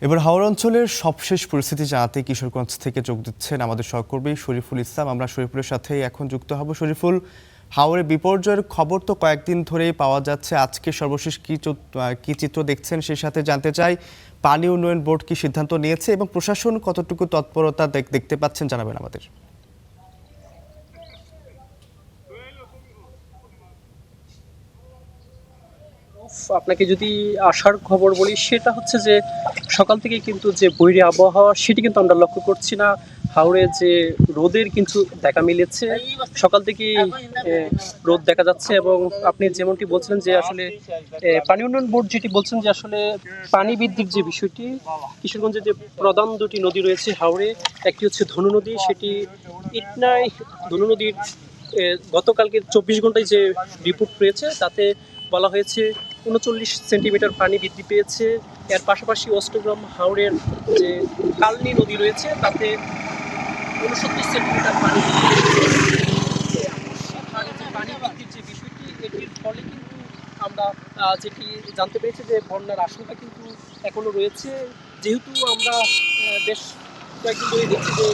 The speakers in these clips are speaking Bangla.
এবার হাওড় অঞ্চলের সবশেষ পরিস্থিতি জানাতে কিশোরগঞ্জ থেকে যোগ দিচ্ছেন আমাদের সহকর্মী শরীফুল ইসলাম। আমরা শরীফুলের সাথে এখন যুক্ত হব। শরীফুল, হাওড়ে বিপর্যয়ের খবর তো কয়েকদিন ধরেই পাওয়া যাচ্ছে, আজকে সর্বশেষ কি চিত্র দেখছেন সেই সাথে জানতে চাই পানি উন্নয়ন বোর্ড কি সিদ্ধান্ত নিয়েছে এবং প্রশাসন কতটুকু তৎপরতা দেখতে পাচ্ছেন জানাবেন আমাদের। আপনাকে যদি আসার খবর বলি, সেটা হচ্ছে যে সকাল থেকে কিন্তু যে বৈরী আবহাওয়া সেটি কিন্তু আমরা লক্ষ্য করছি না। হাওড়ে যে রোদের কিন্তু দেখা মিলেছে, সকাল থেকেই রোদ দেখা যাচ্ছে। এবং আপনি যেমনটি বলছিলেন যে আসলে পানি উন্নয়ন বোর্ড যেটি বলছেন যে আসলে পানি বৃদ্ধির যে বিষয়টি, কিশোরগঞ্জে যে প্রধান দুটি নদী রয়েছে হাওড়ে, একটি হচ্ছে ধনু নদী, সেটি ইটনাই ধনু নদীর গতকালকে 24 ঘন্টায় যে রিপোর্ট রয়েছে তাতে বলা হয়েছে 39 সেন্টিমিটার পানি বৃদ্ধি পেয়েছে। এর পাশাপাশি অষ্টগ্রাম হাওড়ের যে কালনী নদী রয়েছে তাতে 69 সেন্টিমিটার পানি পানি বৃদ্ধির যে বিষয়টি, এটির ফলে কিন্তু আমরা যেটি জানতে পেরেছি যে বন্যার আশঙ্কা কিন্তু এখনো রয়েছে। যেহেতু আমরা বেশ কয়েকদিন ধরে দেখছি যে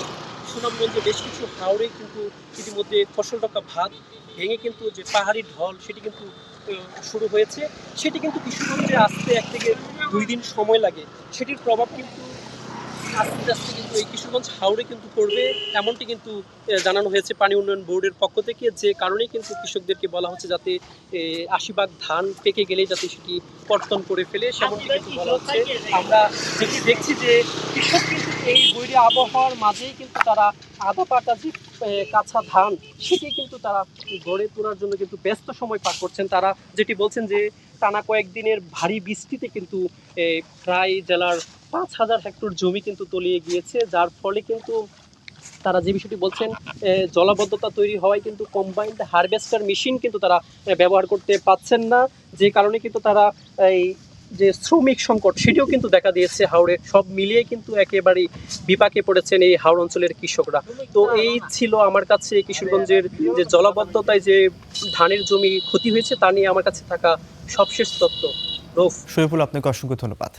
সুনামগঞ্জে বেশ কিছু হাওড়ে কিন্তু ইতিমধ্যে ফসলডকা ভাত ভেঙে কিন্তু যে পাহাড়ি ঢল সেটি কিন্তু শুরু হয়েছে, সেটি কিন্তু কিশোরগঞ্জে আসতে 1 থেকে 2 দিন সময় লাগে। সেটির প্রভাব কিন্তু আস্তে আস্তে কিন্তু এই কিশোরগঞ্জ হাওড়ে কিন্তু পড়বে, এমনটি কিন্তু জানানো হয়েছে পানি উন্নয়ন বোর্ডের পক্ষ থেকে। যে কারণেই কিন্তু কৃষকদেরকে বলা হচ্ছে যাতে 80 ভাগ ধান পেকে গেলেই যাতে সেটি কর্তন করে ফেলে, সেমনটি কিন্তু বলা হচ্ছে। আমরা যেটি দেখছি যে কৃষক কিন্তু এই বৈরী আবহাওয়ার মাঝেই কিন্তু তারা আধা পাটা যে কাঁচা ধান সেটি কিন্তু তারা গড়ে তোলার জন্য কিন্তু ব্যস্ত সময় পার করছেন। তারা যেটি বলছেন যে টানা কয়েকদিনের ভারী বৃষ্টিতে কিন্তু প্রায় জেলার 5,000 হেক্টর জমি কিন্তু তলিয়ে গিয়েছে, যার ফলে কিন্তু তারা যে বিষয়টি বলছেন জলাবদ্ধতা তৈরি হওয়ায় কিন্তু কম্বাইন্ড হারভেস্টার মেশিন কিন্তু তারা ব্যবহার করতে পারছেন না, যে কারণে কিন্তু তারা এই যে শ্রমিক সংকট সেটিও কিন্তু দেখা দিয়েছে হাওড়ে। সব মিলিয়ে কিন্তু একেবারেই বিপাকে পড়েছেন এই হাওড় অঞ্চলের কৃষকরা। তো এই ছিল আমার কাছে কিশোরগঞ্জের যে জলাবদ্ধতায় যে ধানের জমি ক্ষতি হয়েছে তা নিয়ে আমার কাছে থাকা সবশেষ তথ্য। শরীফুল, আপনাকে অসংখ্য ধন্যবাদ।